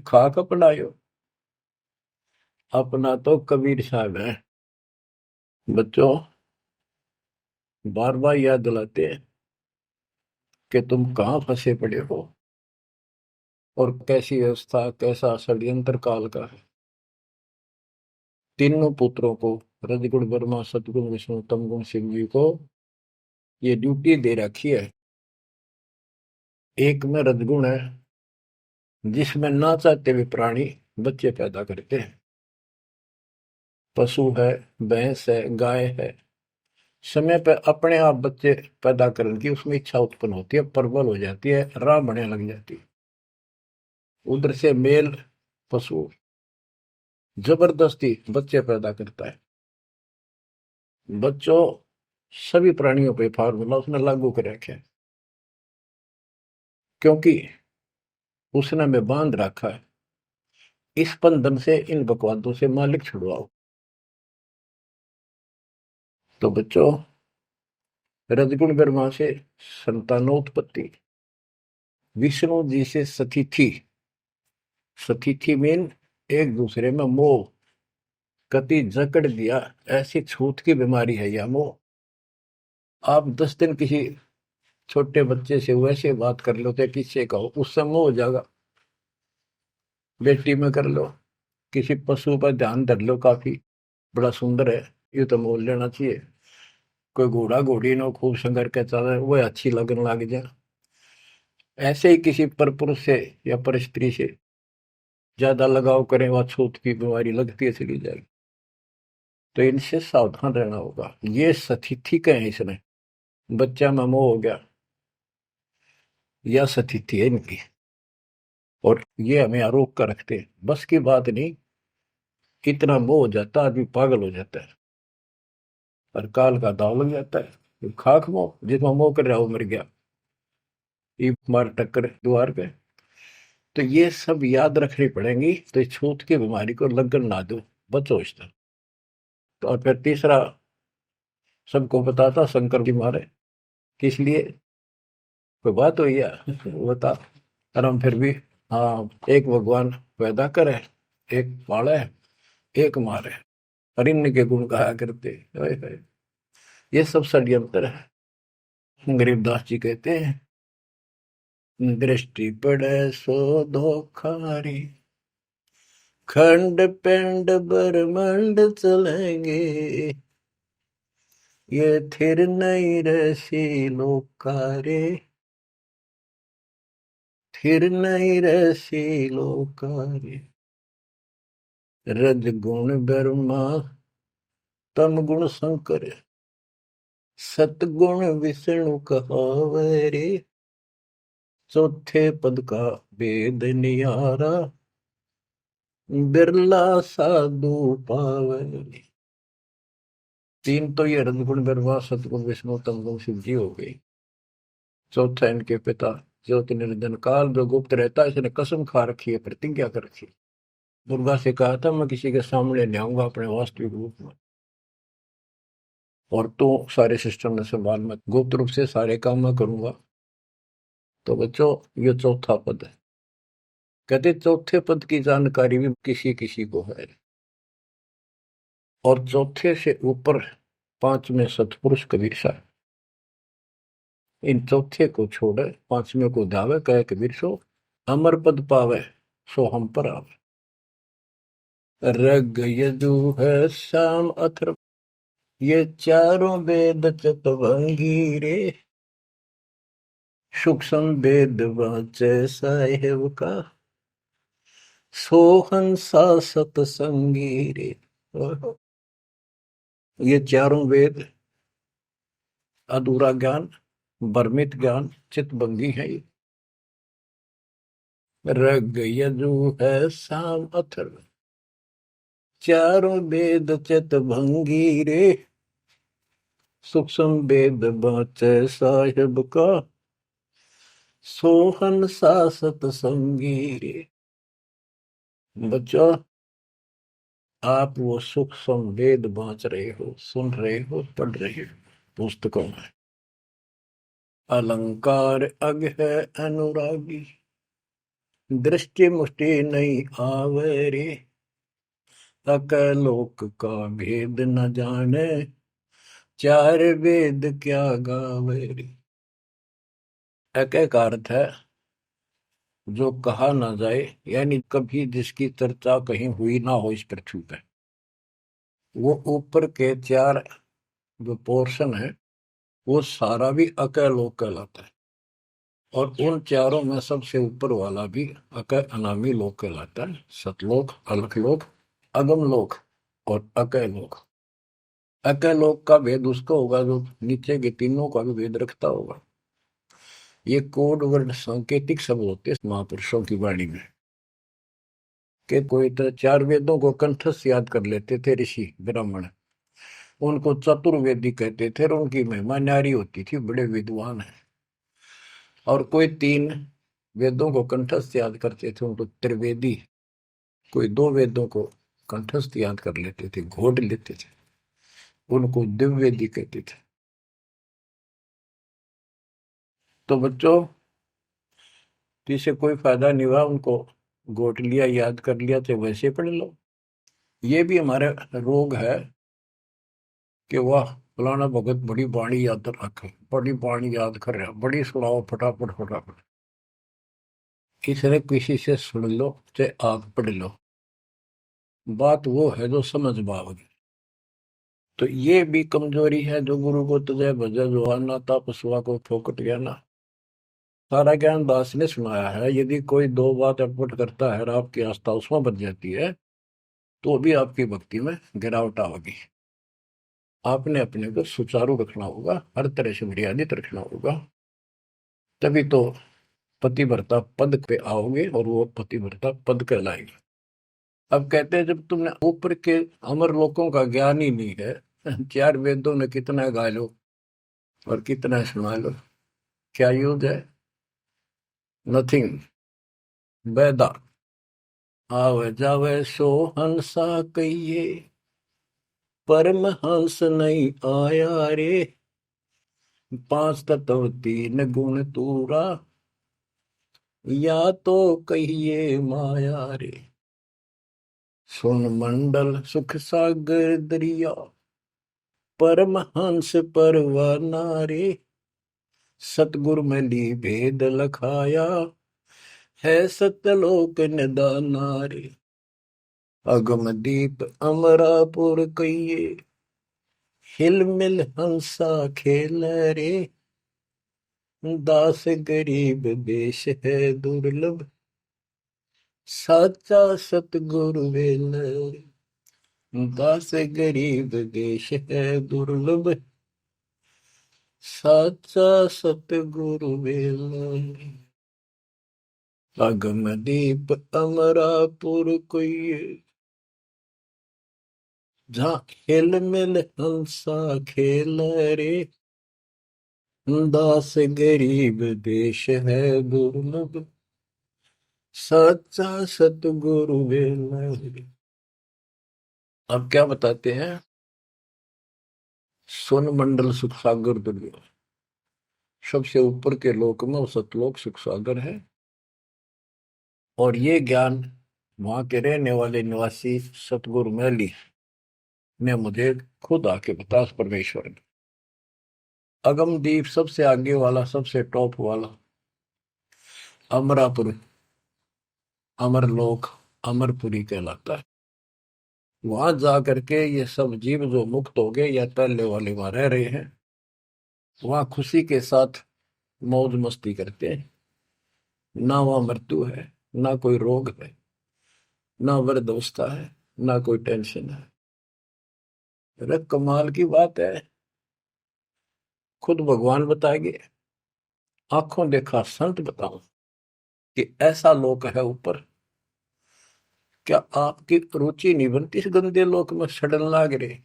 खाक अपनायो, अपना तो कबीर साहब है। बच्चों, बार बार याद दिलाते हैं कि तुम कहाँ फंसे पड़े हो और कैसी व्यवस्था कैसा षड्यंत्र काल का है। तीनों पुत्रों को, रजगुण ब्रह्मा सतगुण विष्णु तमगुण शिव जी को ये ड्यूटी दे रखी है। एक में रजगुण है जिसमें ना चाहते हुए प्राणी बच्चे पैदा करते हैं। पशु है, भैंस है, गाय है, समय पे अपने आप बच्चे पैदा करने की उसमें इच्छा उत्पन्न होती है, प्रबल हो जाती है, राह बढ़ने लग जाती है। उधर से मेल पशु जबरदस्ती बच्चे पैदा करता है। बच्चों, सभी प्राणियों पे फार्मूला उसने लागू कर रखा है, क्योंकि उसने में बांध रखा है। इस बंधन से, इन बकवादों से मालिक छुड़वाओ। तो बच्चों, रजगुण ब्रह्मा से संतानोत्पत्ति, विष्णु जी से सतिथि। सतिथि मीन एक दूसरे में मोह, कति जकड़ दिया, ऐसी छूत की बीमारी है यह मोह। आप 10 दिन किसी छोटे बच्चे से वैसे बात कर लो तो किससे कहो उससे मोह हो जाएगा। बेटी में कर लो, किसी पशु पर ध्यान धर लो, काफी बड़ा सुंदर है, ये तो मोल लेना चाहिए। कोई घोड़ा घोड़ी नो खूब संगर के चल वो अच्छी लगने लग जाए। ऐसे ही किसी पर पुरुष से या पर स्त्री से ज्यादा लगाव करें, वह छूत की बीमारी लगती है चली जाएगी। तो इनसे सावधान रहना होगा। ये सतिथि कहे इसने, बच्चा में मोह हो गया, यह सतिथि है इनकी। और ये हमें आरोप कर रखते हैं, बस की बात नहीं। इतना मोह हो जाता है आदमी पागल हो जाता है और काल का दाव लग जाता है। खाक मोह, जिसमें मोह कर रहा वो मर गया, ये मार टक्कर द्वार पे। तो ये सब याद रखनी पड़ेंगी, तो इस छूत की बीमारी को लगन ना दो, बचो इससे। तो और फिर तीसरा सबको बताता शंकर जी मारे किस लिए, कोई बात हुई है बता। और हम फिर भी, हाँ, एक भगवान पैदा करे, एक पाले, एक मारे, और इनके गुण गाया करते। हाय हाय, ये सब षड्यंत्र है। गरीबदास जी कहते हैं, दृष्टि पड़े सो धोखारी, खंड पिंड ब्रह्मांड चलेंगे, ये थिर नहीं रसी लोकारे, थिर नहीं रसी लोकारे। रज गुण ब्रह्मा तम गुण शंकर, सतगुण विष्णु कहावे रे, चौथे पद का वेद नियारा, बिरला साधु पावे रे। तीन तो ये रजगुण ब्रह्मा सतगुण विष्णु तमगुण शिव जी हो गई। चौथा इनके पिता ज्योत निरंजन काल जो गुप्त रहता है, इसने कसम खा रखी है, प्रतिज्ञा कर रखी है। दुर्गा से कहा था मैं किसी के सामने नहीं आऊंगा अपने वास्तविक रूप में, और तो सारे सिस्टम में संभाल, मैं गुप्त रूप से सारे काम मैं करूंगा। तो बच्चों, ये चौथा पद है। कहते चौथे पद की जानकारी भी किसी किसी को है, और चौथे से ऊपर पांचवें सतपुरुष कबीर साहब। इन चौथे को छोड़े पांचवें को धावे, कहे कबीर सो अमर पद पावे, सो हम पर आवे। रग यजु है शाम अथर्व, ये चारों वेद चतुर्भंगी रे, सूक्ष्म वेद वाचे साहेब का, सोहंसा सतसंगी रे। ये चारों वेद अधूरा ज्ञान, भ्रमित ज्ञान, चितभंगी है ये। रग यजु है साम अथर्व, चारों वेद चितभंगी रे। सूक्ष्म वेद बाँचे साहिब का, सोहन सा सतसंगी रे। बच्चों, आप वो सूक्ष्म वेद बाँच रहे हो, सुन रहे हो, पढ़ रहे हो पुस्तकों में। अलंकार अग है अनुरागी, दृष्टि मुष्टि नहीं आवे रे। अकलोक का भेद न जाने, चार वेद क्या गावे रे। एक एक अर्थ है जो कहा ना जाए, यानी कभी जिसकी चर्चा कहीं हुई ना हो इस पृथ्वी पे। वो ऊपर के चार जो पोर्शन है वो सारा भी अकलोक कहलाता है। और उन चारों में सबसे ऊपर वाला भी अकय अनामी लोक कहलाता है। सतलोक, अलखलोक, अगम लोक और अकय लोक। अकय लोक का भेद उसको होगा जो नीचे के तीनों का भी भेद रखता होगा। ये कोड वर्ड सांकेतिक शब्द होते हैं महापुरुषों की वाणी में। कि कोई तो चार वेदों को कंठस्थ याद कर लेते थे ऋषि ब्राह्मण, उनको चतुर्वेदी कहते थे और उनकी महिमा न्यारी होती थी, बड़े विद्वान है। और कोई तीन वेदों को कंठस्थ याद करते थे, उनको त्रिवेदी। कोई दो वेदों को कंठस्थ याद कर लेते थे, घोट लेते थे, उनको दिव्यवेदी कहते थे। तो बच्चों, जिसे कोई फायदा नहीं हुआ, उनको घोट लिया, याद कर लिया, तो वैसे पढ़ लो। ये भी हमारे रोग है कि वाह फलाना भगत बड़ी बाणी याद रखे, बड़ी बाणी याद कर रहा, बड़ी सुनाओ फटाफट फटाफट। इसने किसी से सुन लो चाहे आप पढ़ लो, बात वो है जो समझ पाओगे। तो ये भी कमजोरी है जो गुरु को तुझे भजे जो आना था पशुआ को फोकट गया ना। सारा ज्ञान दास ने सुनाया है। यदि कोई दो बात अटपट करता है और आपकी आस्था उसमें बच जाती है तो भी आपकी भक्ति में गिरावट आएगी। आपने अपने को सुचारू रखना होगा, हर तरह से मर्यादित रखना होगा, तभी तो पतिव्रता पद पे आओगे और वो पतिव्रता पद कहलाएगा। अब कहते हैं जब तुमने ऊपर के अमर लोकों का ज्ञान ही नहीं है, चार वेदों में कितना गा लो और कितना सुना लो, क्या यूज है? नथिंग। बैदा आवे जावे सो हंसा कहिए, परमहंस नहीं आया रे। पांच तत्व तीन गुण तूरा, या तो कहिए माया रे। सुन मंडल सुख सागर दरिया, परमहंस परवाना रे। सतगुर मिली भेद लखाया, है सतलोक निदाना रे। अगम दीप अमरापुर कहिए, हिल मिल हंसा खेल रे। दास गरीब देश है दुर्लभ, साचा सतगुरु वेल रे। दास गरीब देश है दुर्लभ, साचा सतगुरु वेल रे। अगम दीप अमरापुर कोई, जहाँ हिल मिल हंसा खेल रे। दास गरीब देश है दुर्लभ, सच्चा सतगुरु वेल। अब क्या बताते हैं? सुन मंडल सुख सागर दुर्लभ, सबसे ऊपर के लोक में वो सतलोक सुख सागर है। और ये ज्ञान वहां के रहने वाले निवासी सतगुरु मैली ने मुझे खुद आके बताया, परमेश्वर ने। अगमदीप सबसे आगे वाला, सबसे टॉप वाला अमरापुर, अमरलोक, अमरपुरी कहलाता है। वहां जा करके ये सब जीव जो मुक्त हो गए या पहले वाले वहां रह रहे हैं, वहां खुशी के साथ मौज मस्ती करते हैं। ना वहां मृत्यु है, ना कोई रोग है, ना वृद्धावस्था है, ना कोई टेंशन है। अरे कमाल की बात है, खुद भगवान बताएंगे, आंखों देखा संत बताऊं कि ऐसा लोक है ऊपर। क्या आपकी रुचि नहीं बनती इस गंदे लोक में सड़न लाग रहे?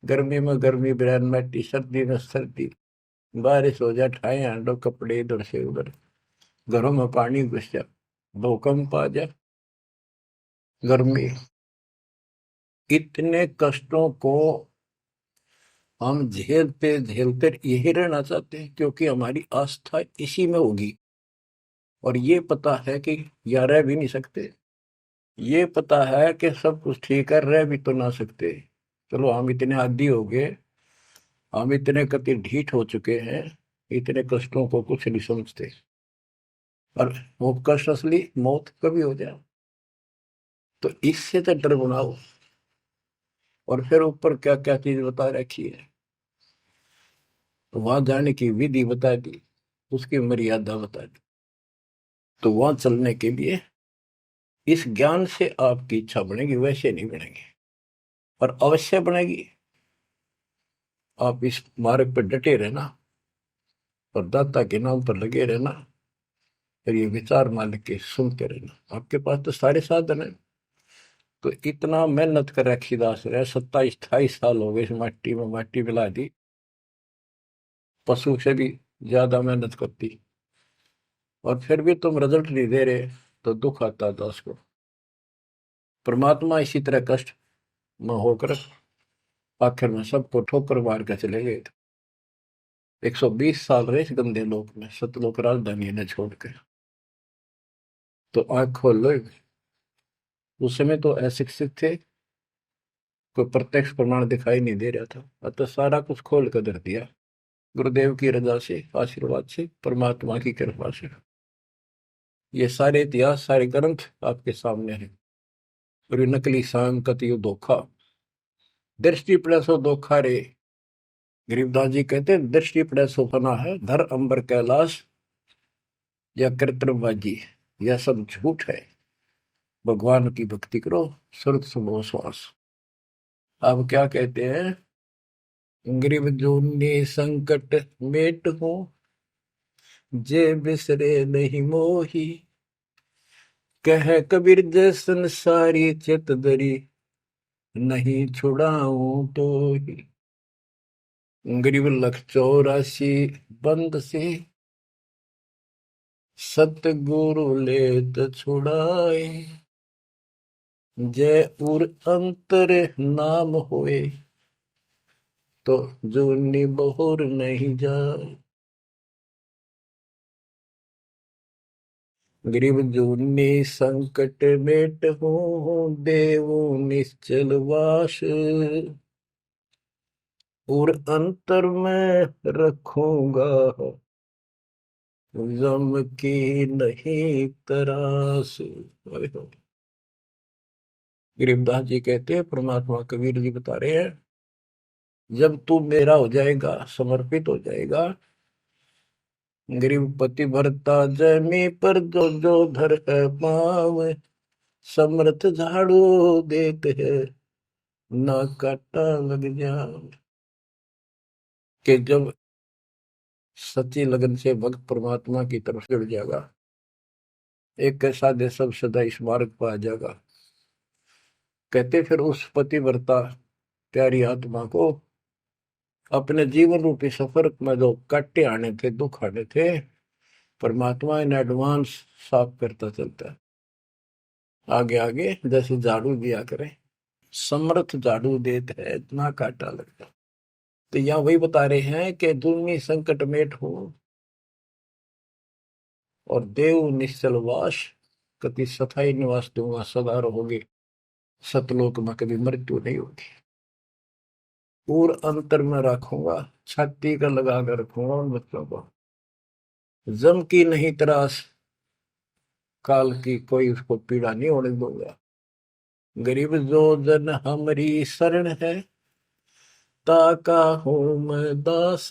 गर्मी में गर्मी ब्रैन मैटी, सर्दी में सर्दी, बारिश हो जाए ठाए हांडो कपड़े इधर से उधर, घरों में पानी घुस जाए, भूकंप आ जाए, गर्मी, इतने कष्टों को हम झेलते झेलते यही रहना चाहते हैं, क्योंकि हमारी आस्था इसी में होगी। और ये पता है कि या रह भी नहीं सकते, ये पता है कि सब कुछ ठीक है, रह भी तो ना सकते। चलो हम इतने आदी हो गए, हम इतने कति ढीठ हो चुके हैं, इतने कष्टों को कुछ नहीं समझते। और वो कष्ट असली मौत कभी हो जाए, तो इससे तो डर बनाओ। और फिर ऊपर क्या क्या चीज बता रखी है, तो वहां जाने की विधि बता दी, उसकी मर्यादा बता दी। तो वहां चलने के लिए इस ज्ञान से आपकी इच्छा बनेगी, वैसे नहीं बनेगी, और अवश्य बनेगी। आप इस मार्ग पर डटे रहना और दाता के नाम पर लगे रहना, और ये विचार मालिक के सुनते रहना। आपके पास तो सारे साधन है। तो इतना मेहनत कर रखी दास रहे, 27-28 साल हो गए इस माटी में, माटी मिला दी, पशु से भी ज्यादा मेहनत करती, और फिर भी तुम रिजल्ट नहीं दे रहे, तो दुख आता दास को। परमात्मा इसी तरह कष्ट में होकर आखिर में सबको ठोकर मार कर चले गए थे। 120 साल रहे इस गंदे लोक में, सतलोक राजधानी ने छोड़कर। तो आंख खोल लो। उस समय तो अशिक्षित थे, कोई प्रत्यक्ष प्रमाण दिखाई नहीं दे रहा था, अतः सारा कुछ खोल कर धर दिया, गुरुदेव की रजा से, आशीर्वाद से, परमात्मा की कृपा से। ये सारे इतिहास, सारे ग्रंथ आपके सामने हैं। और ये नकली सांकत, ये धोखा, दृष्टि पड़े सो धोखा रे। गरीबदास जी कहते हैं, दृष्टि पड़े सो फना है, धर अंबर कैलाश या कृत्रिमबाजी, यह सब झूठ है। भगवान की भक्ति करो, सुरत सुबह श्वास। अब क्या कहते हैं, गरीब जूनी संकट मेट हो, जे बिसरे नहीं मोही, कह कबीर जैसन सारी चित दरी, नहीं छुड़ाऊं तो ही। गरीब लख 84 बंद से, सतगुरु लेत छुड़ाए, जय उर अंतर नाम होए, तो जूनी बहुर नहीं जाए। गरीब जूनी संकट मेट हो, देवो निश्चल वास, और अंतर में रखूंगा, जम की नहीं तरास। गरीबदास जी कहते हैं, परमात्मा कबीर जी बता रहे हैं, जब तू मेरा हो जाएगा, समर्पित हो जाएगा, गरीब पति भरता जमी पर जो जो धर है पाव, समर्थ झाड़ू देते हैं, ना काटा लग जाए। कि जब सच्ची लगन से भक्त परमात्मा की तरफ जुड़ जाएगा, एक कैसा दे सब सदा इस मार्ग पर आ जाएगा। कहते फिर उस पतिव्रता प्यारी आत्मा को अपने जीवन रूपी सफर में जो काटे आने थे, दुख आने थे, परमात्मा इन एडवांस साफ करता चलता है, आगे आगे जैसे झाड़ू दिया करे, समर्थ झाड़ू देते है, इतना काटा लगता। तो यहाँ वही बता रहे हैं कि दुनिया संकट मेट हो, और देव निश्चल वास, कति सथाई निवास दूंगा, सदा रहोगे सतलोक में, कभी मृत्यु नहीं होगी। और अंतर में रखूंगा, छाती का लगा कर रखूंगा उन बच्चों को, जम की नहीं त्रास, काल की कोई उसको पीड़ा नहीं होने दूंगा। गरीब जो जन हमारी शरण है, ताका हूं मैं दास,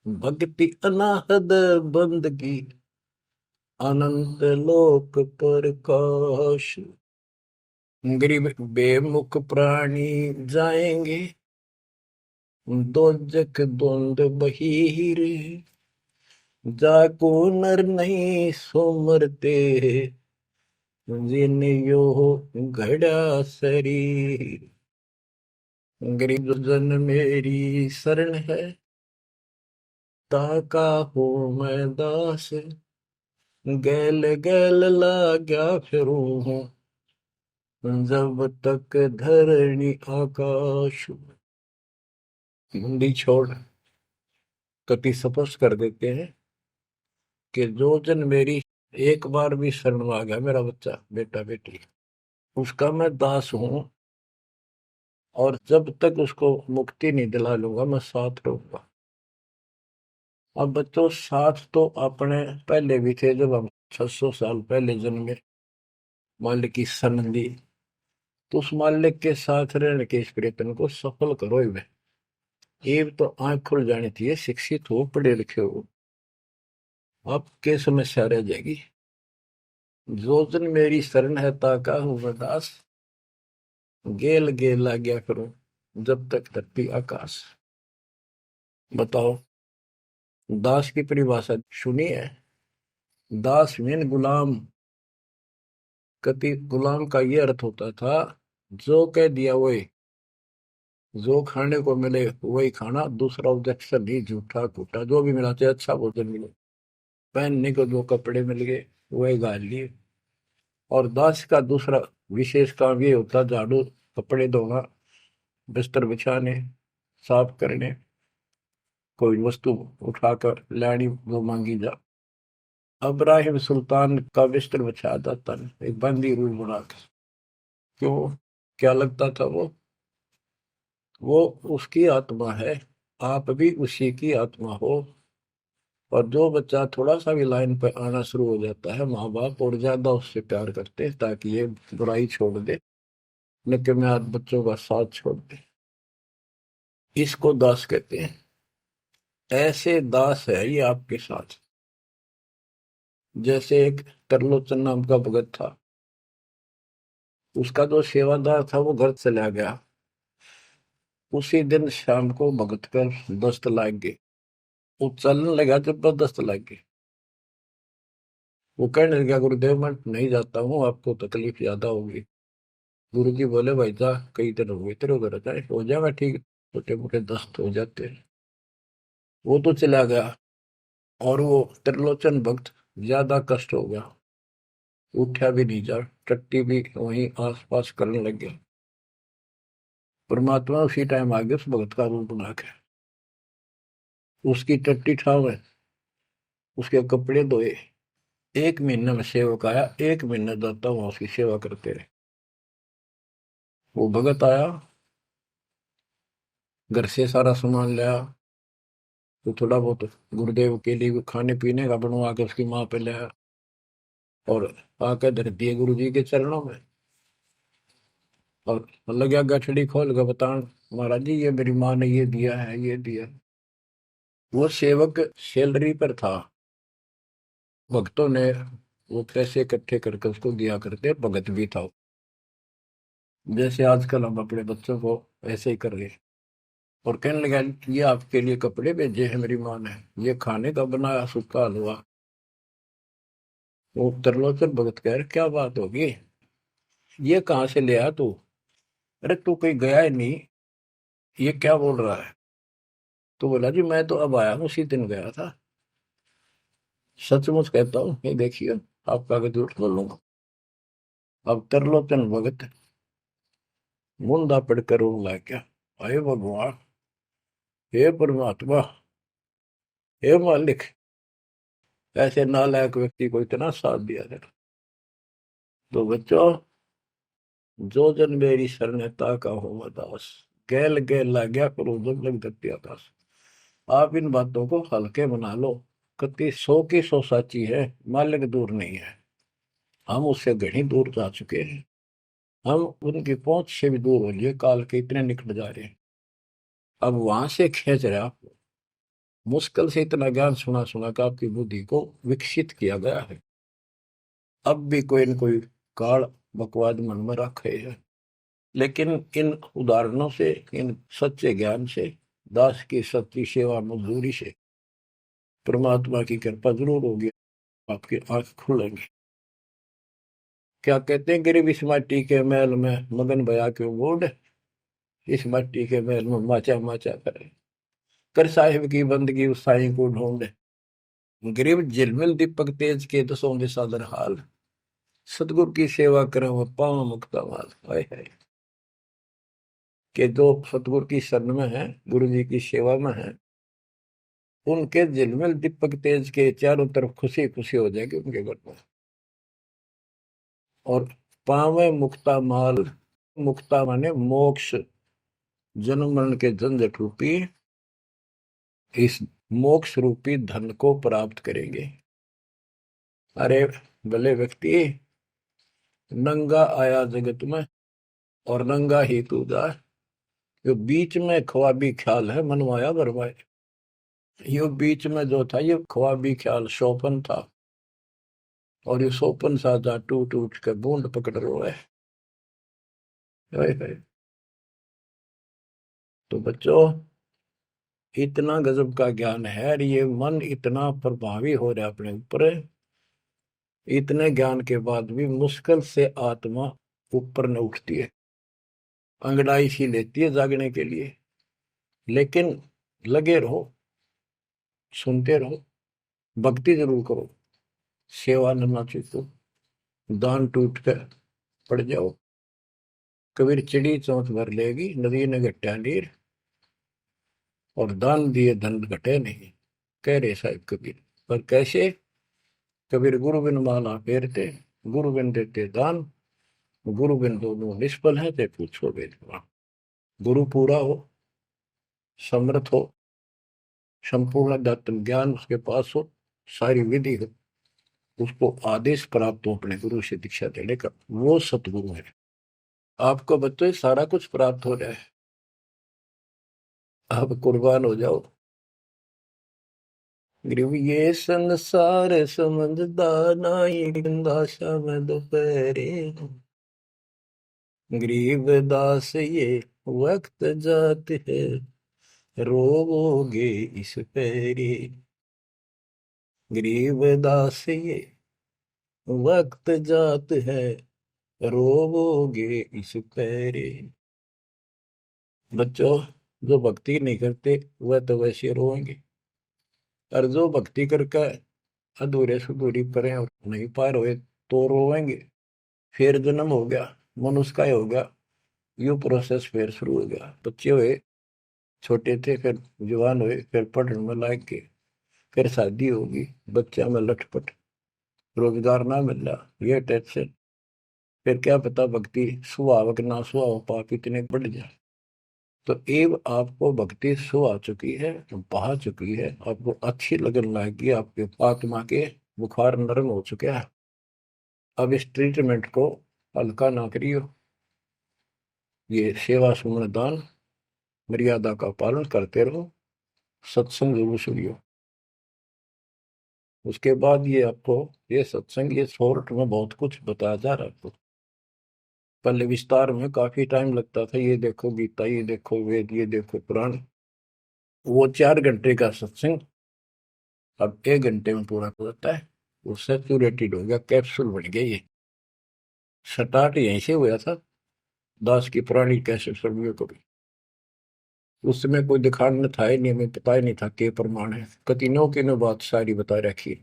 भक्ति अनाहद बंदगी, अनंत लोक प्रकाश। गरीब बेमुख प्राणी जाएंगे दोजख धुंध बहीर, जाको नर नहीं सोमरते जिन यो घड़ा शरीर। गरीब जन मेरी शरण है ताका हो मैं दास, गैल गैल लाग्या फिरूं हूँ जब तक धरणी आकाश। हिंदी छोड़ कति स्पष्ट कर देते हैं कि जो जन मेरी एक बार भी शरण में आ गया, मेरा बच्चा बेटा बेटी, उसका मैं दास हूं, और जब तक उसको मुक्ति नहीं दिला लूंगा मैं साथ रहूंगा। अब बच्चों साथ तो अपने पहले भी थे, जब हम 600 साल पहले जन्मे, मालिक की शरण दी, तो उस मालिक के साथ रहने के इस प्रयत्न को सफल करो ही में। ये तो आंख खुल जानी चाहिए, शिक्षित हो पढ़े लिखे हो, आपके समस्या रह जाएगी। जो जन मेरी शरण है ताका हूं मैं दास, गेल गेल आ गया करो जब तक धरती आकाश। बताओ, दास की परिभाषा सुनी है? दास मीन गुलाम। कति गुलाम का ये अर्थ होता था, जो कह दिया वही, जो खाने को मिले वही खाना, दूसरा ऑब्जेक्शन नहीं, झूठा फूटा जो भी मिला, चाहे अच्छा भोजन मिले, पहनने को जो कपड़े मिल गए वही गाल लिए। और दास का दूसरा विशेष काम ये होता, झाड़ू कपड़े धोना, बिस्तर बिछाने, साफ करने, कोई वस्तु उठाकर लानी वो मांगी जा। अब्राहिम सुल्तान का बिस्तर बिछाया जाता है एक बंदी रूल बनाकर। क्यों? क्या लगता था वो उसकी आत्मा है, आप भी उसी की आत्मा हो। और जो बच्चा थोड़ा सा भी लाइन पर आना शुरू हो जाता है, माँ बाप और ज्यादा उससे प्यार करते हैं ताकि ये बुराई छोड़ दे, लेकिन मैं आज बच्चों का साथ छोड़ दे। इसको दास कहते हैं। ऐसे दास है ये आपके साथ। जैसे एक तरलोचन नाम का भगत था, उसका जो सेवादार था वो घर चला गया। उसी दिन शाम को भगत कर दस्त लाग गई, वो चलने लगा, जबरदस्त लग गई। वो कहने लगा, गुरुदेव मैं नहीं जाता हूँ, आपको तकलीफ ज्यादा होगी। गुरु जी बोले, भाई जा, कई दिन हो गए तेरे उधर जाए, हो जाएगा ठीक, छोटे मोटे दस्त हो जाते हैं। वो तो चला गया, और वो त्रिलोचन भक्त ज्यादा कष्ट हो गया, उठा भी नहीं जा, टट्टी भी वहीं आस पास करने लग गया। परमात्मा उसी टाइम आ गया उस भगत का रूप बना के, उसकी टट्टी ठावे, उसके कपड़े धोए। एक महीने में सेवक आया, एक महीने जाता वहां उसकी सेवा करते रहे। वो भगत आया, घर से सारा सामान लाया, तो थोड़ा बहुत गुरुदेव के लिए खाने पीने का बनवा के उसकी माँ पे लाया, और आकर धर दिए गुरु जी के चरणों में। और लगा गठड़ी खोल के बतान, महाराज जी ये मेरी माँ ने ये दिया है, ये दिया। वो सेवक सैलरी पर था, भक्तों ने वो पैसे इकट्ठे करके उसको दिया करते, भगत भी था। जैसे आजकल हम अपने बच्चों को ऐसे ही कर रहे हैं। और कहने लगा, ये आपके लिए कपड़े भेजे हैं मेरी माँ ने, ये खाने का बनाया सूखा हलवा। वो त्रिलोचन भगत कह रहे, क्या बात होगी, ये कहाँ से ले आया तू? अरे तू कहीं गया ही नहीं, ये क्या बोल रहा है? तो बोला, जी मैं तो अब आया हूँ, उसी दिन गया था। सचमुच कहता हूँ, ये देखिए, आपका आगे झूठ बोलूंगा। अब त्रिलोचन भगत मुंदा पड़कर रोने लग गया, अरे भगवान, हे परमात्मा, हे मालिक, ऐसे नालायक व्यक्ति को इतना साथ दिया जाए। तो बच्चों, जो जन मेरी शरणता का हो दास, गैल गैल ला गया करो जब लग धरती आकाश। आप इन बातों को हल्के बना लो, कति 100 की 100 साची है, मालिक दूर नहीं है, हम उससे घनी दूर जा चुके हैं। हम उनकी पहुंच से भी दूर हो लिए, काल के इतने निकट जा रहे हैं। अब वहां से खींच रहे आप, मुश्किल से इतना ज्ञान सुना सुना कर आपकी बुद्धि को विकसित किया गया है। अब भी कोई न कोई काल बकवाद मन में रखे है। लेकिन इन उदाहरणों से, इन सच्चे ज्ञान से, दास की सच्ची सेवा मजदूरी से परमात्मा की कृपा जरूर होगी, आपकी आंख खुलेंगी। क्या कहते हैं, गिरिव इस माटी के महल में मगन भया क्यों बूढ़, इस माटी के महल में माचा माचा करे, कर साहिब की बंदगी उस साईं को ढूंढे। गिरिव झिलमिल दीपक तेज के दसों दिशा दर हाल, सतगुरु की सेवा करे वो पावन मुक्ता माल। हाय हाय, के जो सतगुरु की शरण में है, गुरु जी की सेवा में है, उनके झिलमिल दीपक तेज के चारों तरफ खुशी खुशी हो जाएगी उनके घर में। और पावे मुक्ता माल, मुक्ता माने मोक्ष, जन्म मरण के झंझट रूपी इस मोक्ष रूपी धन को प्राप्त करेंगे। अरे भले व्यक्ति, नंगा आया जगत में और नंगा ही तू जा, जो बीच में ख्वाबी ख्याल है मनवाया बरवाए। ये बीच में जो था ये ख्वाबी ख्याल शोपन था, और ये शोपन साजा टूट उठ के बूंद पकड़ रो है। तो बच्चों, इतना गजब का ज्ञान है और ये मन इतना प्रभावी हो रहा है अपने ऊपर, इतने ज्ञान के बाद भी मुश्किल से आत्मा ऊपर न उठती है, अंगड़ाई सी लेती है जागने के लिए। लेकिन लगे रहो, सुनते रहो, भक्ति जरूर करो, सेवा न चूको, दान टूट कर पड़ जाओ। कबीर चिड़ी चौंच भर लेगी, नदी ने घटा नीर, और दान दिए धन घटे नहीं, कह रहे साहिब कबीर। पर कैसे? कबीर गुरु बिन माला फेरते, गुरु बिन देते दान, गुरु बिन दोनों निष्फल है, ते पूछो वेदवान। गुरु पूरा हो, समर्थ हो, संपूर्ण अध्यात्म ज्ञान उसके पास हो, सारी विधि हो, उसको आदेश प्राप्त हो अपने गुरु से दीक्षा देने का, वो सतगुरु है। आपको बच्चों सारा कुछ प्राप्त हो जाए, आप कुर्बान हो जाओ। गुरु ये संसार समझदा नाई, दाशा में दोपहरे, गरीब दास ये वक्त जात है, रोवोगे इस पैरी। गरीब दास ये वक्त जात है, रोवोगे इस पैरी। बच्चों, जो भक्ति नहीं करते वह तो वैसे रोएंगे, और जो भक्ति करके अधूरे सुधूरी परे और नहीं पार हुए तो रोएंगे। फिर जन्म हो गया, मनुष्य का ही हो गया, यू प्रोसेस फिर शुरू हो गया। बच्चे हुए, छोटे थे, फिर जवान हुए, फिर पढ़ने में लायक के, फिर शादी होगी, बच्चा में लटपट, रोजगार ना मिल रहा, ये टेंशन, फिर क्या पता भक्ति सुहावक ना सुहाव पाप इतने बढ़ जाए। तो एव आपको भक्ति सुहा चुकी है, बहा चुकी है, आपको अच्छी लगन लगी, आपके आत्मा के बुखार नरम हो चुके हैं। अब इस ट्रीटमेंट को हल्का ना करियो, ये सेवा सुमन दान मर्यादा का पालन करते रहो, सत्संग जरूर सुनियो। उसके बाद ये आपको, ये सत्संग, ये शॉर्ट में बहुत कुछ बताया जा रहा है आपको। पहले विस्तार में काफी टाइम लगता था, ये देखो गीता, ये देखो वेद, ये देखो पुराण, वो 4 घंटे का सत्संग अब 1 घंटे में पूरा हो जाता है। वो सैचुरेटेड हो गया, कैप्सूल बन गया। ये स्टार्ट यहीं से हुआ था, दास की पुरानी कैसेट सर्वियों को भी। उस समय कोई दिखाने था ही नहीं, हमें पता ही नहीं था के प्रमाण है, कतिनों की नो बात सारी बता रखी।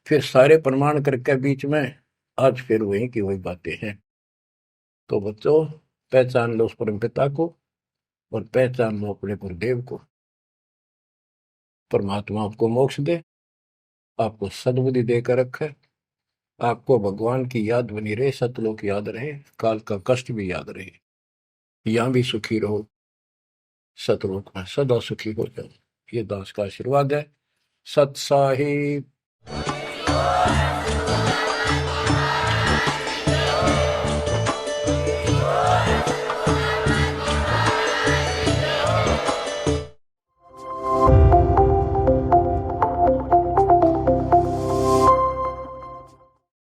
फिर सारे प्रमाण करके बीच में आज फिर वही की वही बातें हैं। तो बच्चों, पहचान लो उस परम पिता को, और पहचान लो अपने गुरुदेव को। परमात्मा आपको मोक्ष दे, आपको सद्बुद्धि देकर रखे, आपको भगवान की याद बनी रहे, सतलोक याद रहे, काल का कष्ट भी याद रहे, यहाँ भी सुखी रहो, सतलोक में सदा सुखी हो जाओ। ये दास का आशीर्वाद है। सत साहिब।